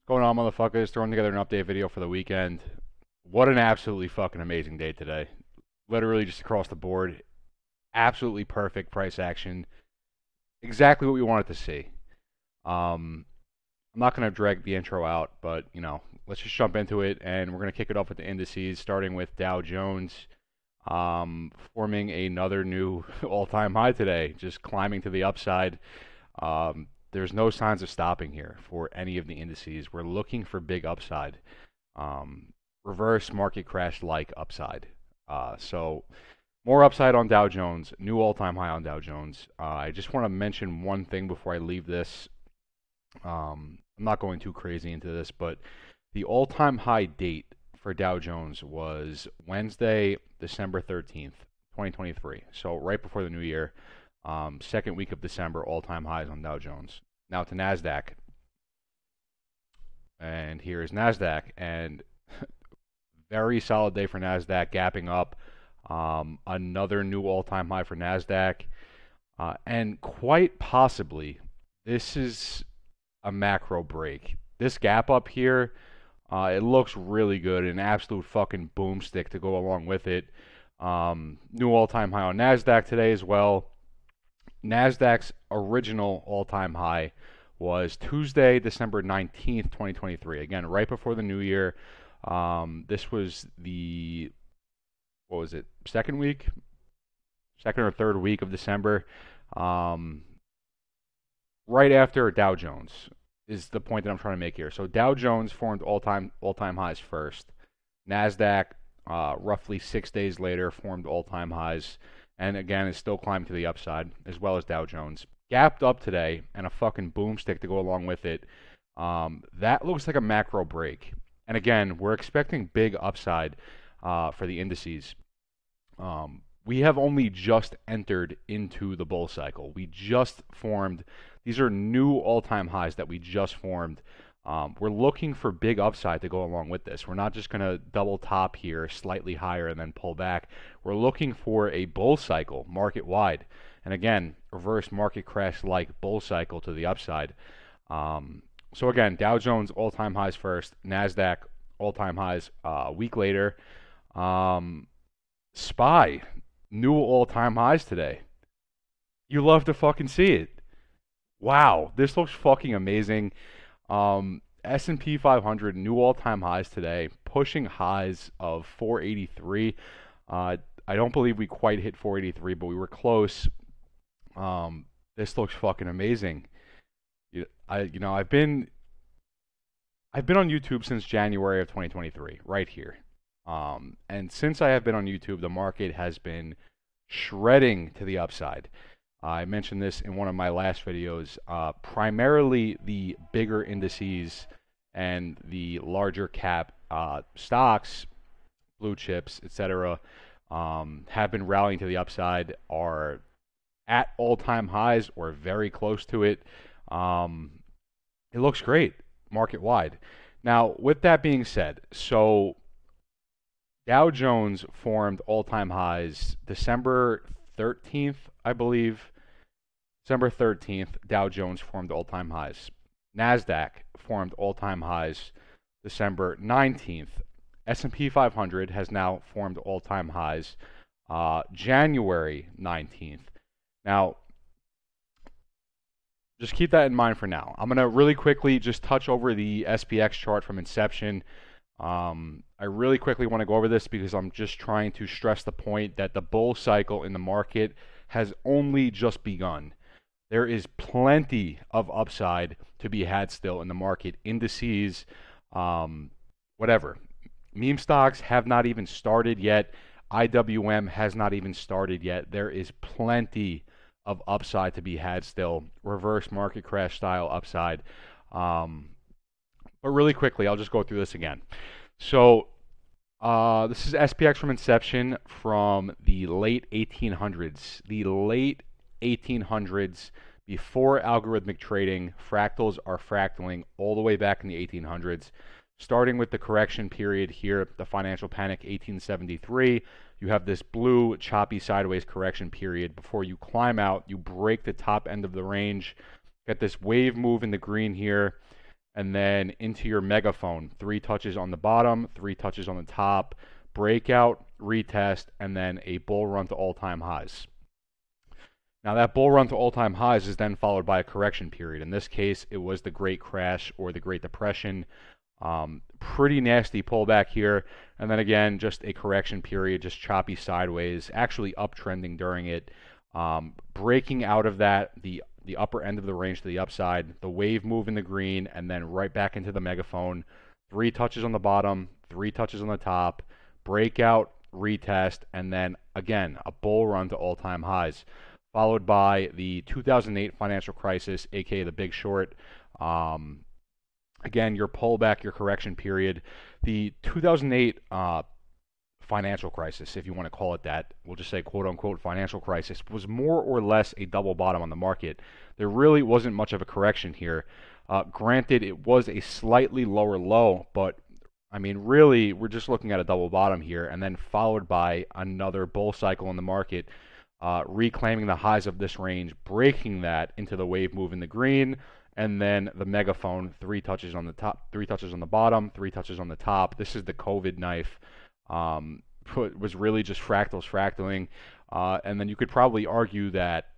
Going on, motherfuckers? Throwing together an update video for the weekend. What an absolutely fucking amazing day today. Literally just across the board. Absolutely perfect price action. Exactly what we wanted to see. I'm not going to drag the intro out, but, let's just jump into it. And we're going to kick it off with the indices, starting with Dow Jones, forming another new all-time high today, just climbing to the upside. There's no signs of stopping here for any of the indices. We're looking for big upside, reverse market crash like upside. So more upside on Dow Jones, new all-time high on Dow Jones. I just want to mention one thing before I leave this. I'm not going too crazy into this, but the all-time high date for Dow Jones was Wednesday, December 13th, 2023. So right before the new year. Second week of December, all-time highs on Dow Jones. Now to NASDAQ. And here is NASDAQ. And very solid day for NASDAQ, gapping up. Another new all-time high for NASDAQ. And quite possibly, this is a macro break. This gap up here, it looks really good. An absolute fucking boomstick to go along with it. New all-time high on NASDAQ today as well. NASDAQ's original all-time high was Tuesday, December 19th, 2023. Again, right before the new year. This was the, what was it, second or third week of December. Right after Dow Jones is the point that I'm trying to make here. So Dow Jones formed all-time highs first. NASDAQ, roughly 6 days later, formed all-time highs. And again, is still climbing to the upside, as well as Dow Jones. Gapped up today, and a fucking boomstick to go along with it. That looks like a macro break. And again, we're expecting big upside for the indices. We have only just entered into the bull cycle. We just formed, these are new all-time highs that we just formed. We're looking for big upside to go along with this. We're not just going to double top here, slightly higher, and then pull back. We're looking for a bull cycle, market-wide. And again, reverse market crash-like bull cycle to the upside. So again, Dow Jones all-time highs first. NASDAQ all-time highs a week later. SPY, new all-time highs today. You love to fucking see it. Wow, this looks fucking amazing. S&P 500 new all-time highs today, pushing highs of 483. I don't believe we quite hit 483, but we were close. This looks fucking amazing. I've been on YouTube since January of 2023, right here. And since I have been on YouTube, the market has been shredding to the upside. I mentioned this in one of my last videos. Primarily the bigger indices and the larger cap stocks, blue chips, etc., have been rallying to the upside, are at all-time highs or very close to it. It looks great market-wide. Now, with that being said, so Dow Jones formed all-time highs December 13th, I believe. December 13th, Dow Jones formed all-time highs. NASDAQ formed all-time highs December 19th. S&P 500 has now formed all-time highs January 19th. Now, just keep that in mind for now. I'm going to really quickly just touch over the SPX chart from inception. I really quickly want to go over this because I'm just trying to stress the point that the bull cycle in the market has only just begun. There is plenty of upside to be had still in the market. Indices, whatever. Meme stocks have not even started yet. IWM has not even started yet. There is plenty of upside to be had still. Reverse market crash style upside. But really quickly, I'll just go through this again. So this is SPX from inception from the late 1800s. The late 1800s, before algorithmic trading, fractals are fractaling all the way back in the 1800s. Starting with the correction period here, the financial panic 1873, you have this blue choppy sideways correction period before you climb out, you break the top end of the range, get this wave move in the green here, and then into your megaphone. 3 touches on the bottom, 3 touches on the top, breakout, retest, and then a bull run to all-time highs. Now that bull run to all-time highs is then followed by a correction period. In this case, it was the Great Crash or the Great Depression. Pretty nasty pullback here, and then again, just a correction period, just choppy sideways, actually uptrending during it. Breaking out of that, the upper end of the range to the upside, the wave move in the green, and then right back into the megaphone. 3 touches on the bottom, 3 touches on the top, breakout, retest, and then again, a bull run to all-time highs, followed by the 2008 financial crisis, aka the Big Short. Again, your pullback, your correction period. The 2008 financial crisis, if you want to call it that, we'll just say quote-unquote financial crisis, was more or less a double bottom on the market. There really wasn't much of a correction here. Granted, it was a slightly lower low, but I mean, really, we're just looking at a double bottom here, and then followed by another bull cycle in the market, reclaiming the highs of this range, breaking that into the wave move in the green, and then the megaphone, 3 touches on the top, 3 touches on the bottom, 3 touches on the top. This is the COVID knife. Was really just fractaling. And then you could probably argue that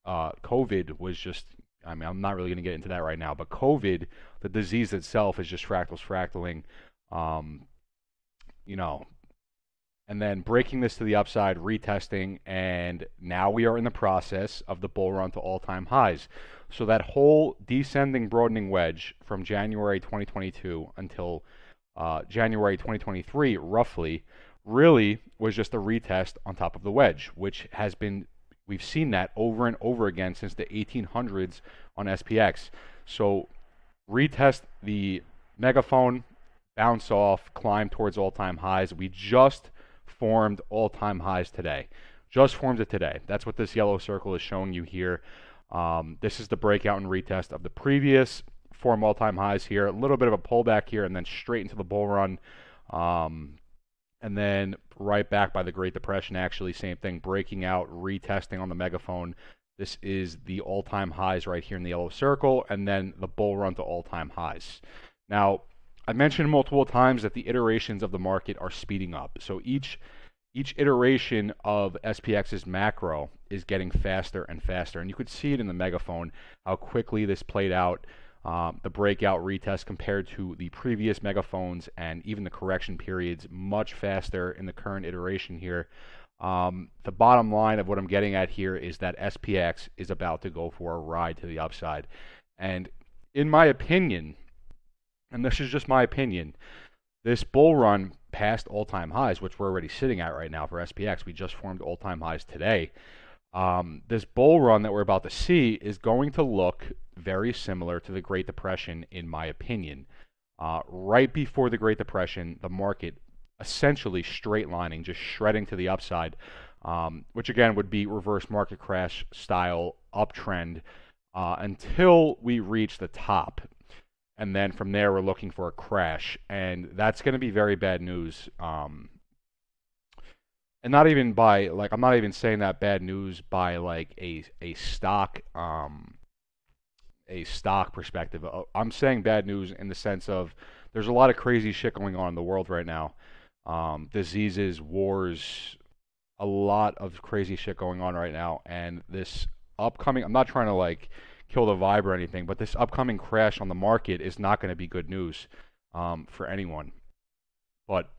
COVID was just, I mean, I'm not really going to get into that right now, but COVID, the disease itself, is just fractaling. You know, and then breaking this to the upside, retesting, and now we are in the process of the bull run to all-time highs. So that whole descending broadening wedge from January 2022 until January 2023, roughly, really was just a retest on top of the wedge, which has been, we've seen that over and over again since the 1800s on SPX. So retest the megaphone, bounce off, climb towards all-time highs. We just formed all-time highs today. Just formed it today. That's what this yellow circle is showing you here. This is the breakout and retest of the previous form all-time highs here. A little bit of a pullback here, and then straight into the bull run. And then right back by the Great Depression, actually, same thing, breaking out, retesting on the megaphone. This is the all-time highs right here in the yellow circle, and then the bull run to all-time highs. Now, I mentioned multiple times that the iterations of the market are speeding up. So each iteration of SPX's macro is getting faster and faster. And you could see it in the megaphone, how quickly this played out, the breakout retest compared to the previous megaphones, and even the correction periods much faster in the current iteration here. The bottom line of what I'm getting at here is that SPX is about to go for a ride to the upside. And in my opinion, and this is just my opinion, this bull run past all-time highs, which we're already sitting at right now for SPX, we just formed all-time highs today. This bull run that we're about to see is going to look very similar to the Great Depression, in my opinion. Right before the Great Depression, the market essentially straight lining, just shredding to the upside, which again would be reverse market crash style uptrend until we reach the top. And then from there, we're looking for a crash. And that's going to be very bad news. And not even by, like, I'm not even saying that bad news by, like, a stock perspective. I'm saying bad news in the sense of there's a lot of crazy shit going on in the world right now. Diseases, wars, a lot of crazy shit going on right now. And this upcoming, I'm not trying to, like, kill the vibe or anything, but this upcoming crash on the market is not going to be good news for anyone. But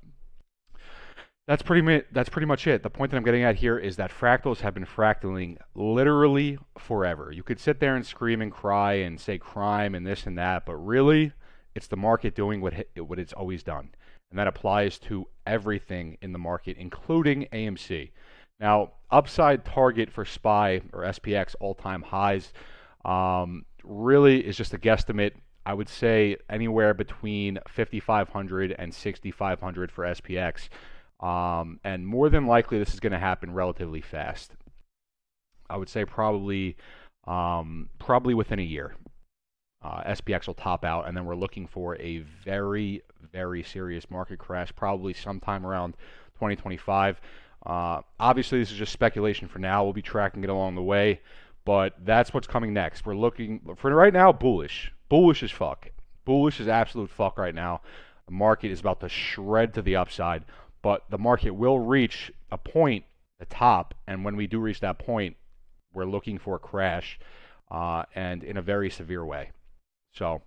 that's pretty much it. The point that I'm getting at here is that fractals have been fractaling literally forever. You could sit there and scream and cry and say crime and this and that, but really, it's the market doing what it's always done. And that applies to everything in the market, including AMC. Now, upside target for SPY or SPX all-time highs really is just a guesstimate. I would say anywhere between 5,500 and 6,500 for SPX. And more than likely, this is going to happen relatively fast. I would say probably within a year. SPX will top out, and then we're looking for a very, very serious market crash, probably sometime around 2025. Obviously, this is just speculation for now. We'll be tracking it along the way, but that's what's coming next. We're looking, for right now, bullish as fuck. bullish as absolute fuck right now. The market is about to shred to the upside, but the market will reach a point, the top, and when we do reach that point, we're looking for a crash, and in a very severe way. So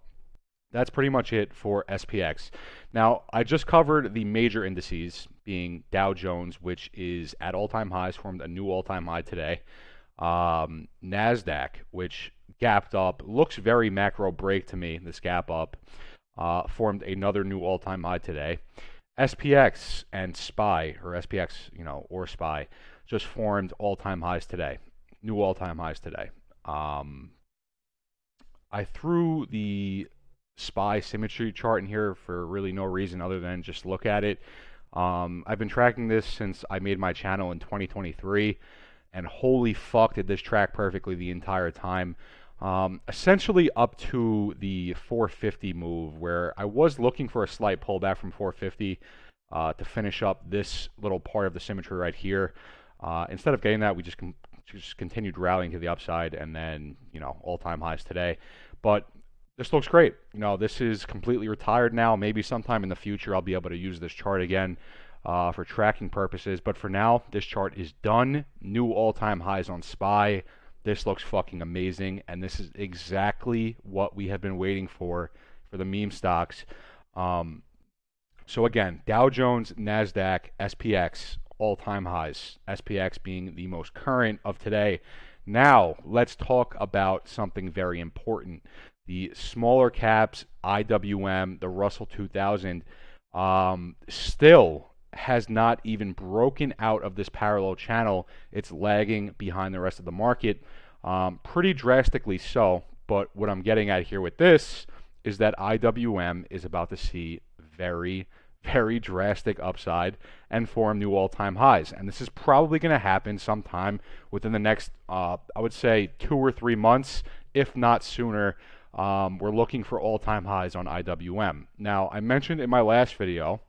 that's pretty much it for SPX. Now, I just covered the major indices, being Dow Jones, which is at all-time highs, formed a new all-time high today. NASDAQ, which gapped up, looks very macro break to me, this gap up, formed another new all-time high today. SPX and SPY, or SPX, or SPY, just formed all-time highs today, new all-time highs today. I threw the SPY symmetry chart in here for really no reason other than just look at it. I've been tracking this since I made my channel in 2023, and holy fuck did this track perfectly the entire time. Essentially up to the 450 move, where I was looking for a slight pullback from 450 to finish up this little part of the symmetry right here. Instead of getting that, we just continued rallying to the upside, and then all-time highs today. But this looks great. This is completely retired now. Maybe sometime in the future I'll be able to use this chart again for tracking purposes. But for now, this chart is done. New all-time highs on SPY. This looks fucking amazing, and this is exactly what we have been waiting for the meme stocks. So again, Dow Jones, NASDAQ, SPX, all-time highs. SPX being the most current of today. Now, let's talk about something very important. The smaller caps, IWM, the Russell 2000, still has not even broken out of this parallel channel. It's lagging behind the rest of the market, pretty drastically so. But what I'm getting at here with this is that IWM is about to see very, very drastic upside and form new all-time highs. And this is probably going to happen sometime within the next, I would say, 2 or 3 months, if not sooner. We're looking for all-time highs on IWM. Now, I mentioned in my last video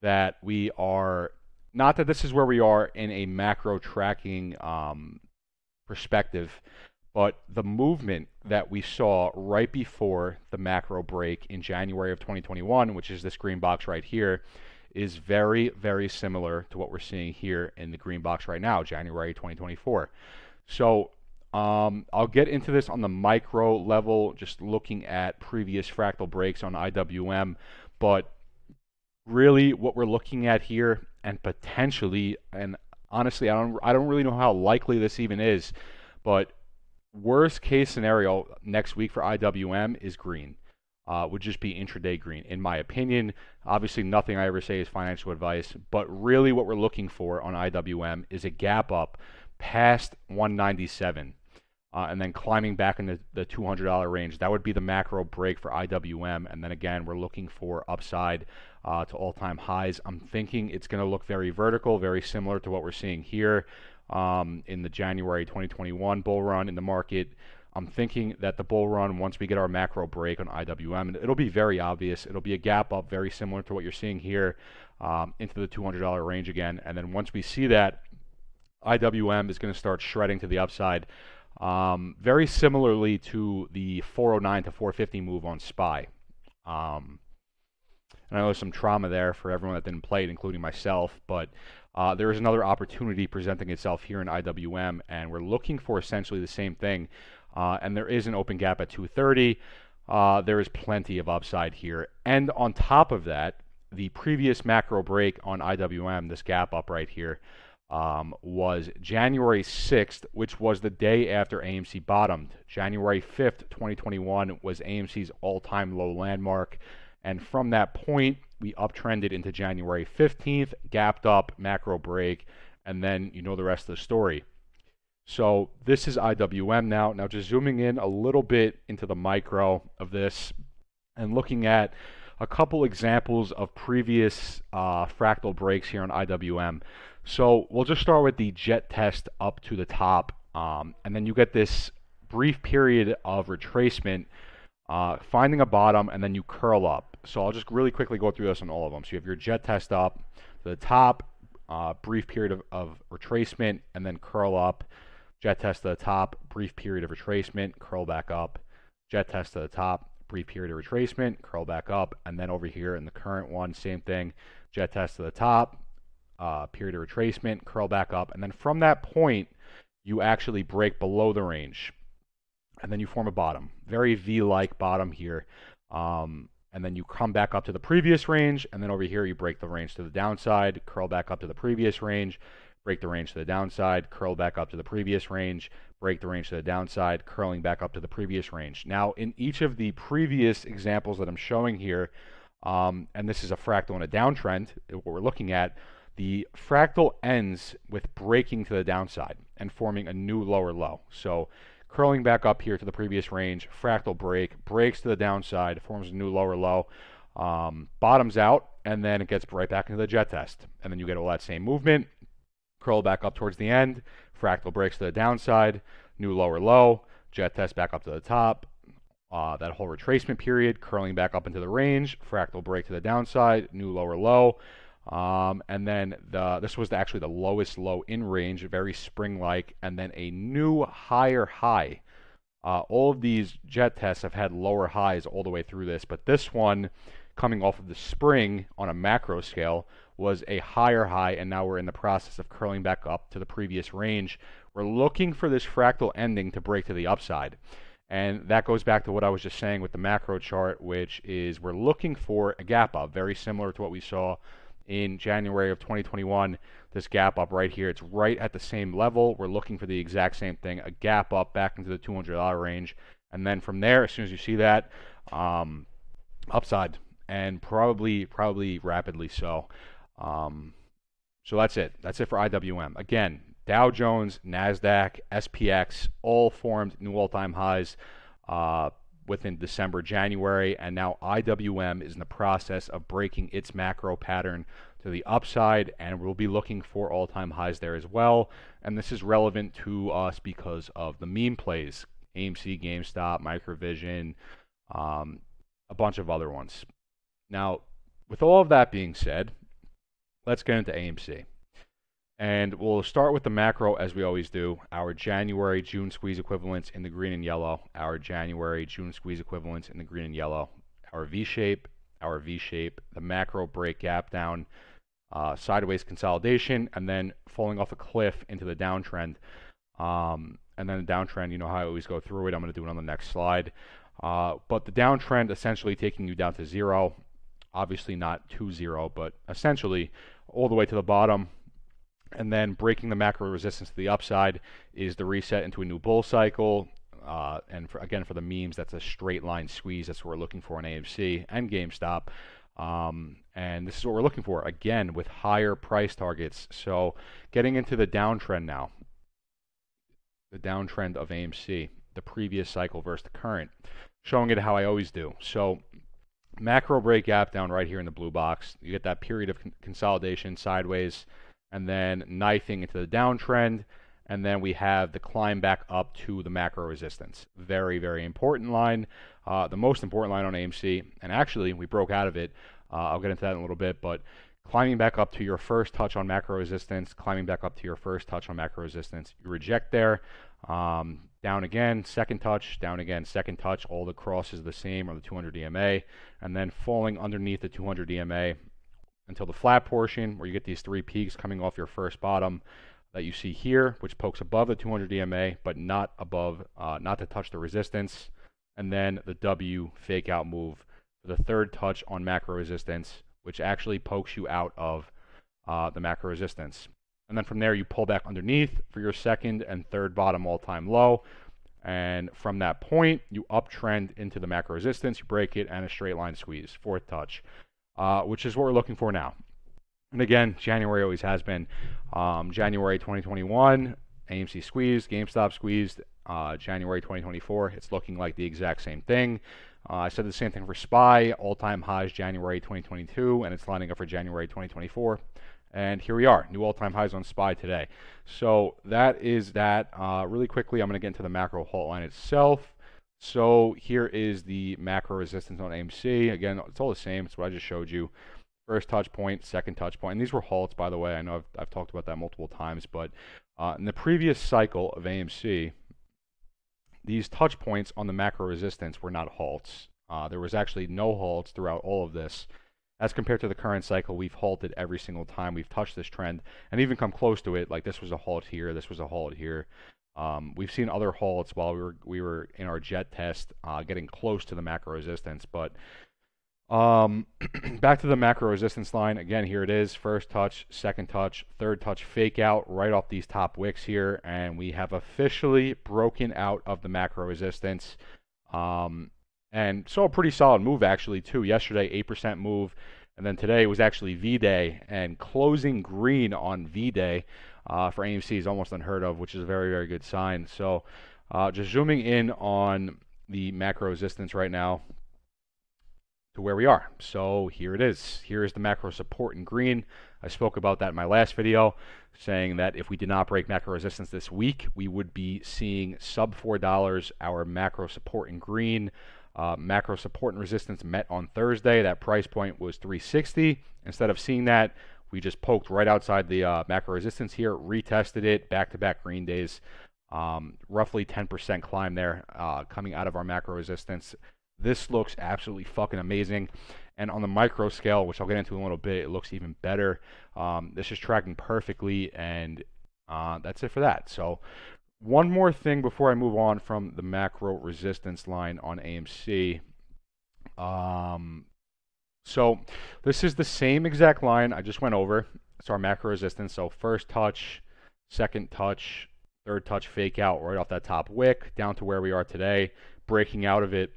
that we are, not that this is where we are in a macro tracking perspective, but the movement that we saw right before the macro break in January of 2021, which is this green box right here, is very, very similar to what we're seeing here in the green box right now, January 2024. So I'll get into this on the micro level, just looking at previous fractal breaks on IWM, but really what we're looking at here, and potentially, and honestly, I don't really know how likely this even is, but worst case scenario next week for IWM is green. Would just be intraday green, in my opinion. Obviously, nothing I ever say is financial advice, but really what we're looking for on IWM is a gap up past 197. And then climbing back into the $200 range. That would be the macro break for IWM. And then again, we're looking for upside to all-time highs. I'm thinking it's going to look very vertical, very similar to what we're seeing here in the January 2021 bull run in the market. I'm thinking that the bull run, once we get our macro break on IWM, it'll be very obvious. It'll be a gap up very similar to what you're seeing here into the $200 range again. And then once we see that, IWM is going to start shredding to the upside. Very similarly to the 409 to 450 move on SPY. And I know there's some trauma there for everyone that didn't play it, including myself, but there is another opportunity presenting itself here in IWM, and we're looking for essentially the same thing. And there is an open gap at 230. There is plenty of upside here. And on top of that, the previous macro break on IWM, this gap up right here, was January 6th, which was the day after AMC bottomed. January 5th, 2021 was AMC's all-time low landmark. And from that point, we uptrended into January 15th, gapped up, macro break, and then you know the rest of the story. So this is IWM now. Now just zooming in a little bit into the micro of this and looking at a couple examples of previous fractal breaks here on IWM. So we'll just start with the jet test up to the top, and then you get this brief period of retracement, finding a bottom, and then you curl up. So I'll just really quickly go through this on all of them. So you have your jet test up to the top, brief period of retracement, and then curl up. Jet test to the top, brief period of retracement, curl back up. Jet test to the top, brief period of retracement, curl back up, and then over here in the current one, same thing, jet test to the top, period of retracement, curl back up, and then from that point, you actually break below the range, and then you form a bottom, very V-like bottom here, and then you come back up to the previous range, and then over here you break the range to the downside, curl back up to the previous range, break the range to the downside, curl back up to the previous range, break the range to the downside, curling back up to the previous range. Now, in each of the previous examples that I'm showing here, and this is a fractal and a downtrend, what we're looking at, the fractal ends with breaking to the downside and forming a new lower low. So curling back up here to the previous range, fractal break, breaks to the downside, forms a new lower low, bottoms out, and then it gets right back into the jet test. And then you get all that same movement, curl back up towards the end, fractal breaks to the downside, new lower low, jet test back up to the top, that whole retracement period, curling back up into the range, fractal break to the downside, new lower low, and then this was actually the lowest low in range, very spring-like, and then a new higher high. All of these jet tests have had lower highs all the way through this, but this one, coming off of the spring on a macro scale, was a higher high, and now we're in the process of curling back up to the previous range. We're looking for this fractal ending to break to the upside. And that goes back to what I was just saying with the macro chart, which is we're looking for a gap up, very similar to what we saw in January of 2021. This gap up right here, it's right at the same level. We're looking for the exact same thing, a gap up back into the $200 range. And then from there, as soon as you see that, upside, and probably rapidly so. So that's it. That's it for IWM. Again, Dow Jones, NASDAQ, SPX, all formed new all-time highs within December, January, and now IWM is in the process of breaking its macro pattern to the upside, and we'll be looking for all-time highs there as well. And this is relevant to us because of the meme plays, AMC, GameStop, Microvision, a bunch of other ones. Now, with all of that being said, let's get into AMC. And we'll start with the macro as we always do. Our January, June squeeze equivalents in the green and yellow. Our January, June squeeze equivalents in the green and yellow. Our V-shape, the macro break gap down, sideways consolidation, and then falling off a cliff into the downtrend. And then the downtrend, you know how I always go through it. I'm going to do it on the next slide. But the downtrend essentially taking you down to zero. Obviously not to zero, but essentially all the way to the bottom. And then breaking the macro resistance to the upside is the reset into a new bull cycle. And again, for the memes, that's a straight line squeeze. That's what we're looking for in AMC and GameStop. And this is what we're looking for, again, with higher price targets. So getting into the downtrend now, the downtrend of AMC, the previous cycle versus the current, showing it how I always do. So macro break gap down right here in the blue box. You get that period of consolidation sideways, and then knifing into the downtrend, and then we have the climb back up to the macro resistance. Very, very important line, the most important line on AMC, and actually we broke out of it. I'll get into that in a little bit, but climbing back up to your first touch on macro resistance, climbing back up to your first touch on macro resistance, you reject there, down again, second touch, down again, second touch, all the crosses the same on the 200 EMA, and then falling underneath the 200 EMA, until the flat portion where you get these three peaks coming off your first bottom that you see here, which pokes above the 200 EMA, but not above, not to touch the resistance. And then the W fake out move for the third touch on macro resistance, which actually pokes you out of the macro resistance. And then from there, you pull back underneath for your second and third bottom all-time low. And from that point, you uptrend into the macro resistance, you break it, and a straight line squeeze, fourth touch. Which is what we're looking for now. And again, January always has been. January 2021, AMC squeezed, GameStop squeezed. January 2024, it's looking like the exact same thing. I said the same thing for SPY, all-time highs January 2022, and it's lining up for January 2024. And here we are, new all-time highs on SPY today. So that is that. Really quickly, I'm going to get into the macro halt line itself. So here is the macro resistance on AMC. Again, it's all the same. It's what I just showed you. First touch point, second touch point. And these were halts, by the way. I know I've talked about that multiple times. But in the previous cycle of AMC, these touch points on the macro resistance were not halts. There was actually no halts throughout all of this. As compared to the current cycle, we've halted every single time we've touched this trend and even come close to it. Like this was a halt here, this was a halt here. We've seen other halts while we were in our jet test, getting close to the macro resistance. But back to the macro resistance line again. Here it is: first touch, second touch, third touch, fake out right off these top wicks here, and we have officially broken out of the macro resistance. And so a pretty solid move actually too. Yesterday, 8% move, and then today was actually V-Day, and closing green on V-Day for AMC is almost unheard of, which is a very, very good sign. So just zooming in on the macro resistance right now to where we are. So here it is. Here is the macro support in green. I spoke about that in my last video, saying that if we did not break macro resistance this week, we would be seeing sub $4, our macro support in green. Macro support and resistance met on Thursday. That price point was 360. Instead of seeing that, we just poked right outside the macro resistance here, retested it, back-to-back green days, roughly 10% climb there coming out of our macro resistance. This looks absolutely fucking amazing. And on the micro scale, which I'll get into in a little bit, it looks even better. This is tracking perfectly, and that's it for that. So one more thing before I move on from the macro resistance line on AMC. So this is the same exact line I just went over. It's our macro resistance. So first touch, second touch, third touch, fake out right off that top wick down to where we are today, breaking out of it,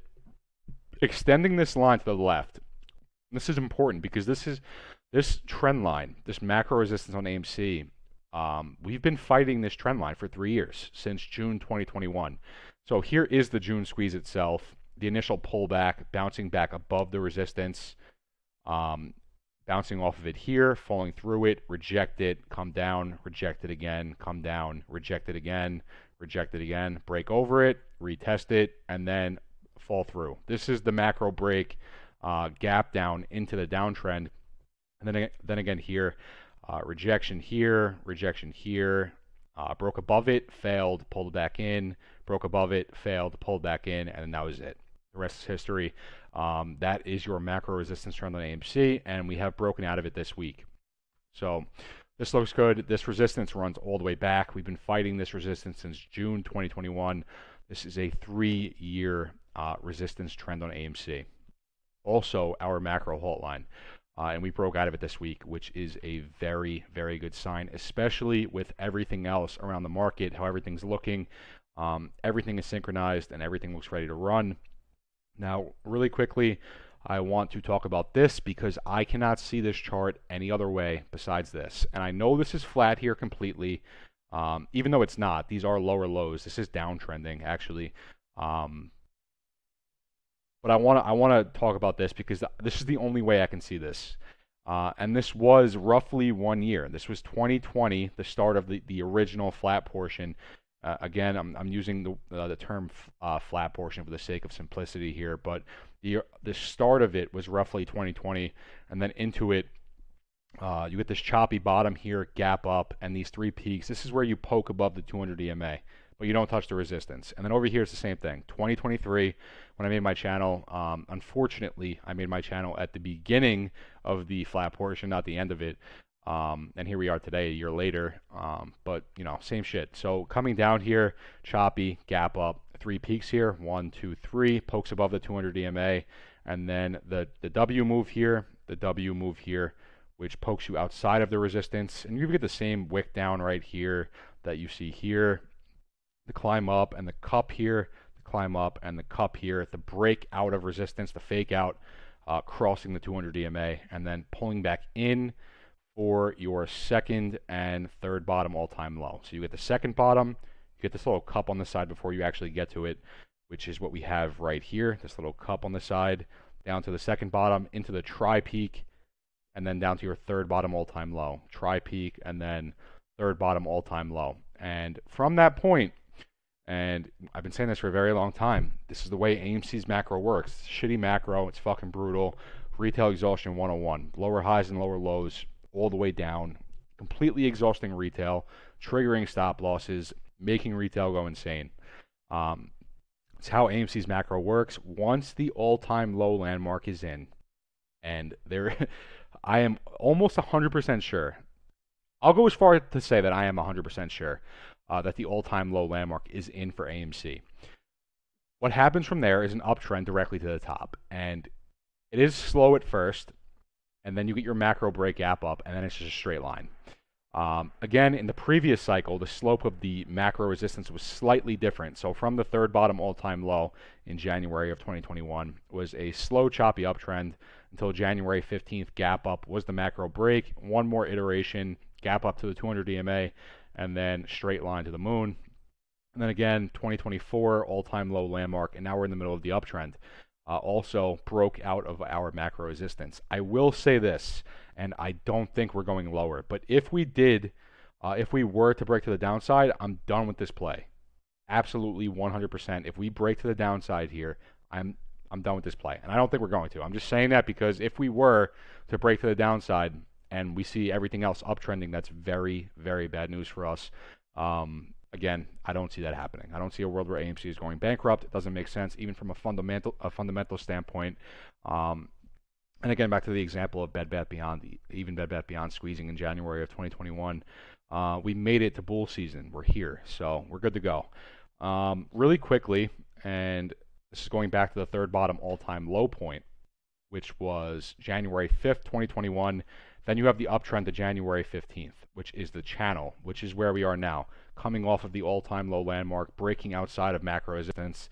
extending this line to the left. This is important because this trend line, this macro resistance on AMC, we've been fighting this trend line for 3 years, since June 2021. So here is the June squeeze itself, the initial pullback, bouncing back above the resistance, bouncing off of it here, falling through it, reject it, come down, reject it again, come down, reject it again, break over it, retest it, and then fall through. This is the macro break, gap down into the downtrend, and then again here, rejection here, broke above it, failed, pulled back in, broke above it, failed, pulled back in, and that was it. The rest is history. That is your macro resistance trend on AMC, and we have broken out of it this week. So this looks good. This resistance runs all the way back. We've been fighting this resistance since June 2021. This is a 3-year resistance trend on AMC. Also, our macro halt line. And we broke out of it this week, which is a very, very good sign, especially with everything else around the market, how everything's looking. Everything is synchronized and everything looks ready to run. Now, really quickly, I want to talk about this because I cannot see this chart any other way besides this. And I know this is flat here completely, even though it's not. These are lower lows. This is downtrending, actually. But I want to talk about this because this is the only way I can see this. And this was roughly 1 year. This was 2020, the start of the original flat portion. Again, I'm using the term flat portion for the sake of simplicity here, but the start of it was roughly 2020, and then into it, you get this choppy bottom here, gap up, and these 3 peaks. This is where you poke above the 200 EMA, but you don't touch the resistance. And then over here, it's the same thing. 2023, when I made my channel, unfortunately, I made my channel at the beginning of the flat portion, not the end of it. And here we are today, a year later, but you know, same shit. So coming down here, choppy, gap up, 3 peaks here, 1, 2, 3, pokes above the 200 EMA, and then the W move here, the W move here, which pokes you outside of the resistance, and you get the same wick down right here that you see here, the climb up and the cup here, the climb up and the cup here, the break out of resistance, the fake out, crossing the 200 EMA, and then pulling back in for your second and third bottom all-time low. So you get the second bottom, you get this little cup on the side before you actually get to it, which is what we have right here, this little cup on the side, down to the second bottom, into the tri-peak, and then down to your third bottom all-time low. Tri-peak, and then third bottom all-time low. And from that point, and I've been saying this for a very long time, this is the way AMC's macro works. It's shitty macro, it's fucking brutal. Retail exhaustion 101. Lower highs and lower lows, all the way down, completely exhausting retail, triggering stop losses, making retail go insane. It's how AMC's macro works. Once the all-time low landmark is in, and there, I am almost 100% sure. I'll go as far to say that I am 100% sure that the all-time low landmark is in for AMC. What happens from there is an uptrend directly to the top, and it is slow at first, and then you get your macro break gap up, and then it's just a straight line. Again, in the previous cycle, the slope of the macro resistance was slightly different. So from the third bottom all-time low in January of 2021 was a slow, choppy uptrend until January 15th. Gap up was the macro break. One more iteration, gap up to the 200 EMA, and then straight line to the moon. And then again, 2024 all-time low landmark, and now we're in the middle of the uptrend. Also broke out of our macro resistance. I will say this, and I don't think we're going lower, but if we did, if we were to break to the downside, I'm done with this play. Absolutely 100%. If we break to the downside here, I'm done with this play, and I don't think we're going to. I'm just saying that because if we were to break to the downside and we see everything else uptrending, that's very, very bad news for us. Again, I don't see that happening. I don't see a world where AMC is going bankrupt. It doesn't make sense, even from a fundamental standpoint. And again, back to the example of Bed Bath Beyond, even Bed Bath Beyond squeezing in January of 2021. We made it to bull season. We're here, so we're good to go. Really quickly, and this is going back to the third bottom all-time low point, which was January 5th, 2021. Then you have the uptrend to January 15th, which is the channel, which is where we are now, coming off of the all-time low landmark, breaking outside of macro resistance,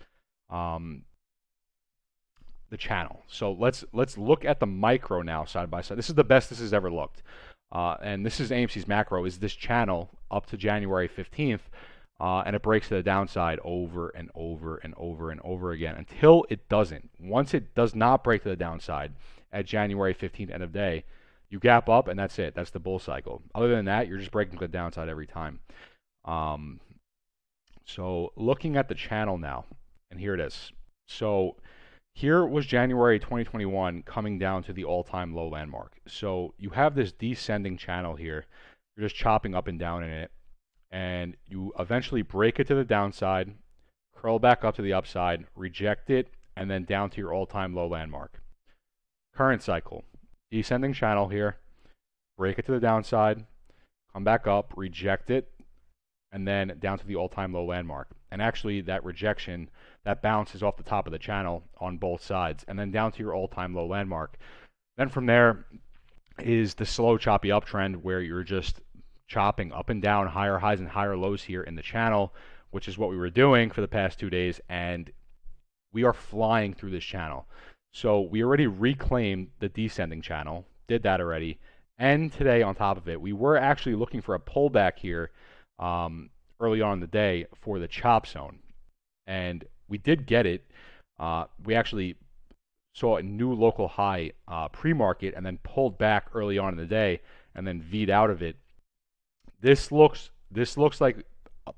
the channel. So let's look at the micro now, side by side. This is the best this has ever looked. And this is AMC's macro, is this channel up to January 15th, and it breaks to the downside over and over and over and over again until it doesn't. Once it does not break to the downside at January 15th, end of day, you gap up, and that's it. That's the bull cycle. Other than that, you're just breaking to the downside every time. So looking at the channel now, and here it is. So here was January 2021 coming down to the all-time low landmark. So you have this descending channel here. You're just chopping up and down in it, and you eventually break it to the downside, curl back up to the upside, reject it, and then down to your all-time low landmark. Current cycle. Descending channel here, break it to the downside, come back up, reject it, and then down to the all-time low landmark. And actually that rejection, that bounce is off the top of the channel on both sides, and then down to your all-time low landmark. Then from there is the slow choppy uptrend where you're just chopping up and down, higher highs and higher lows here in the channel, which is what we were doing for the past 2 days, and we are flying through this channel. So we already reclaimed the descending channel, did that already, and today on top of it, we were actually looking for a pullback here early on in the day for the chop zone, and we did get it. We actually saw a new local high pre-market and then pulled back early on in the day and then V'd out of it. This looks like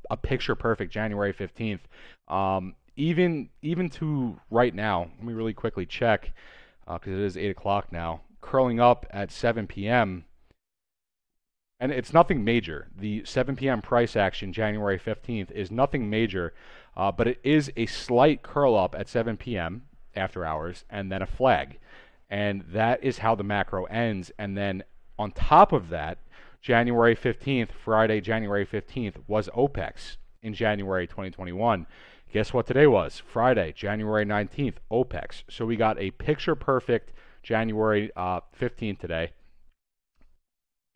a picture perfect January 15th. Even to right now, let me really quickly check because it is 8 o'clock now, curling up at 7 p.m. And it's nothing major. The 7 p.m. price action January 15th is nothing major, but it is a slight curl up at 7 p.m. after hours and then a flag. And that is how the macro ends. And then on top of that, January 15th, Friday, January 15th, was OPEX in January 2021. Guess what today was? Friday, January 19th, OPEX. So we got a picture-perfect January 15th today.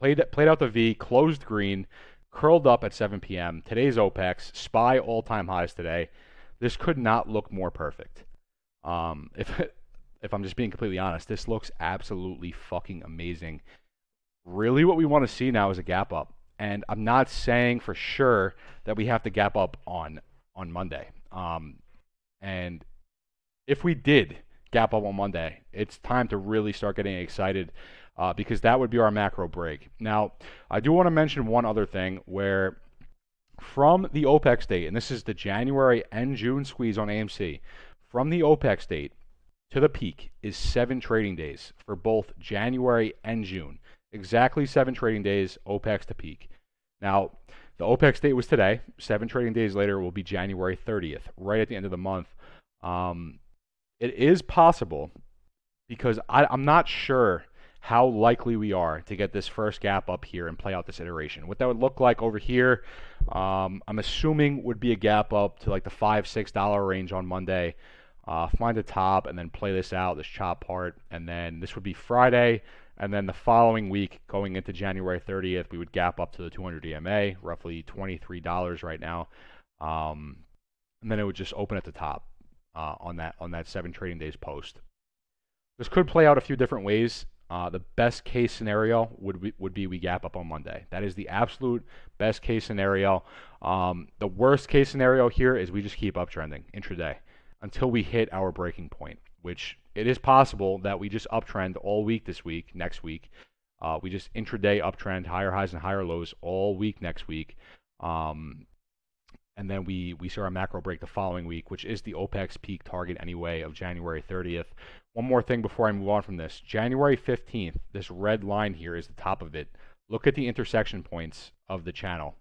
Played out the V, closed green, curled up at 7 p.m. Today's OPEX, SPY all-time highs today. This could not look more perfect. If I'm just being completely honest, this looks absolutely fucking amazing. Really what we want to see now is a gap up. And I'm not saying for sure that we have to gap up on Monday. And if we did gap up on Monday, it's time to really start getting excited because that would be our macro break. Now, I do want to mention one other thing where from the OPEX date, and this is the January and June squeeze on AMC, from the OPEX date to the peak is 7 trading days for both January and June. Exactly 7 trading days, OPEX to peak. Now, the OPEX date was today. 7 trading days later will be January 30th, right at the end of the month. It is possible because I'm not sure how likely we are to get this first gap up here and play out this iteration. What that would look like over here, I'm assuming would be a gap up to like the $5-6 range on Monday. Find a top and then play this out, this chop part, and then this would be Friday, and then the following week, going into January 30th, we would gap up to the 200 EMA, roughly $23 right now, and then it would just open at the top on that 7 trading days post. This could play out a few different ways. The best case scenario would be we gap up on Monday. That is the absolute best case scenario. The worst case scenario here is we just keep uptrending intraday until we hit our breaking point, which it is possible that we just uptrend all week this week, next week. We just intraday uptrend, higher highs and higher lows all week next week. And then we saw our macro break the following week, which is the OPEX peak target anyway of January 30th. One more thing before I move on from this. January 15th, this red line here is the top of it. Look at the intersection points of the channel,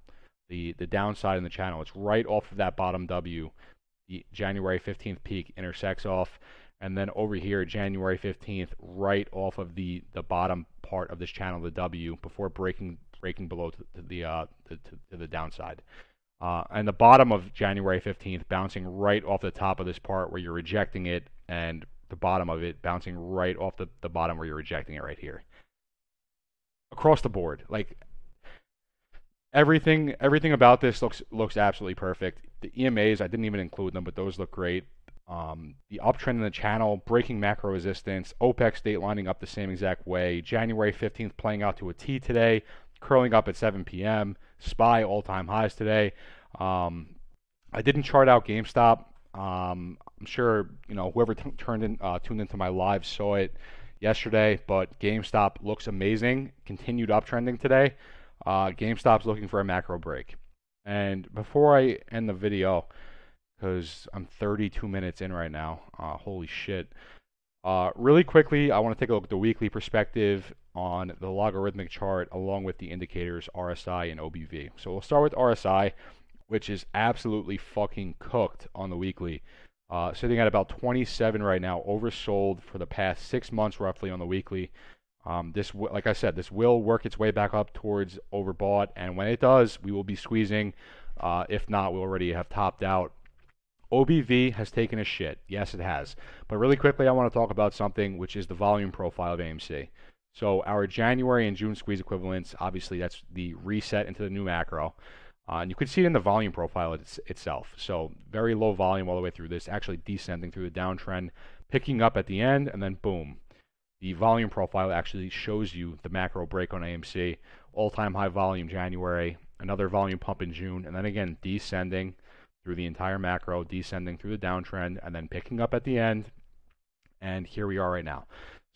the downside in the channel. It's right off of that bottom W. The January 15th peak intersects off. And then over here, January 15th, right off of the bottom part of this channel, the W, before breaking below to the downside. And the bottom of January 15th bouncing right off the top of this part where you're rejecting it, and the bottom of it bouncing right off the bottom where you're rejecting it right here. Across the board, like everything about this looks absolutely perfect. The EMAs, I didn't even include them, but those look great. The uptrend in the channel, breaking macro resistance, OPEX date lining up the same exact way. January 15th playing out to a T today, curling up at 7 p.m. SPY all-time highs today. I didn't chart out GameStop. I'm sure whoever tuned into my live saw it yesterday, but GameStop looks amazing. Continued uptrending today. GameStop's looking for a macro break. And before I end the video, because I'm 32 minutes in right now, holy shit. Really quickly, I want to take a look at the weekly perspective on the logarithmic chart along with the indicators RSI and OBV. So we'll start with RSI, which is absolutely fucking cooked on the weekly. Sitting at about 27 right now, oversold for the past 6 months roughly on the weekly. Like I said, this will work its way back up towards overbought, and when it does, we will be squeezing. If not, we'll already have topped out. OBV has taken a shit. Yes, it has. But really quickly, I want to talk about something, which is the volume profile of AMC. So our January and June squeeze equivalents, obviously that's the reset into the new macro. And you can see it in the volume profile itself. So very low volume all the way through this, actually descending through the downtrend, picking up at the end, and then boom. The volume profile actually shows you the macro break on AMC. All-time high volume January, another volume pump in June, and then again descending through the entire macro, descending through the downtrend, and then picking up at the end. And here we are right now.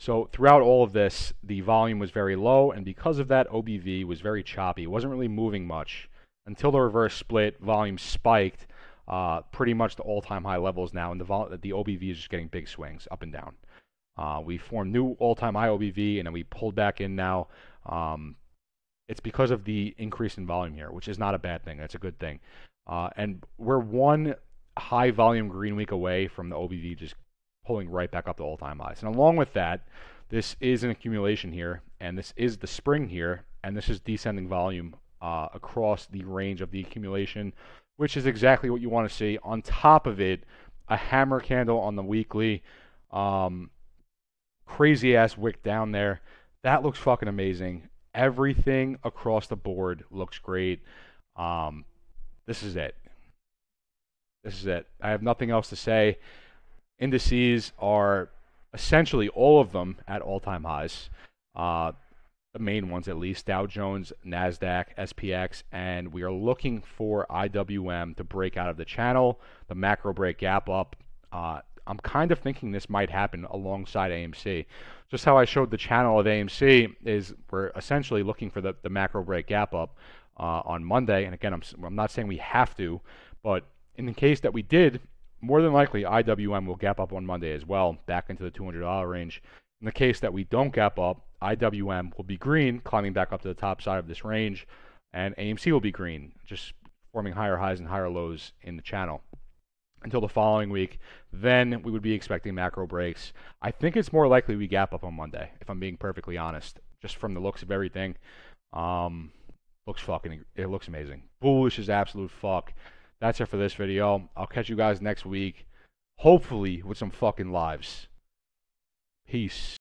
So throughout all of this, the volume was very low, and because of that, OBV was very choppy. It wasn't really moving much. Until the reverse split, volume spiked pretty much to all-time high levels now, and the OBV is just getting big swings up and down. We formed new all-time high OBV, and then we pulled back in now. It's because of the increase in volume here, which is not a bad thing. That's a good thing. And we're one high volume green week away from the OBV just pulling right back up to all-time highs. And along with that, this is an accumulation here, and this is the spring here, and this is descending volume across the range of the accumulation, which is exactly what you want to see. On top of it, a hammer candle on the weekly, crazy ass wick down there. That looks fucking amazing. Everything across the board looks great. This is it. This is it. I have nothing else to say. Indices are essentially all of them at all-time highs. The main ones at least, Dow Jones, NASDAQ, SPX, and we are looking for IWM to break out of the channel, the macro break gap up. I'm kind of thinking this might happen alongside AMC. Just how I showed the channel of AMC is we're essentially looking for the macro break gap up on Monday. And again, I'm not saying we have to, but in the case that we did, more than likely IWM will gap up on Monday as well, back into the $200 range. In the case that we don't gap up, IWM will be green, climbing back up to the top side of this range, and AMC will be green, just forming higher highs and higher lows in the channel. until the following week. Then we would be expecting macro breaks. I think it's more likely we gap up on Monday, if I'm being perfectly honest, just from the looks of everything. It looks amazing. Bullish as absolute fuck. That's it for this video. I'll catch you guys next week, hopefully with some fucking lives. Peace.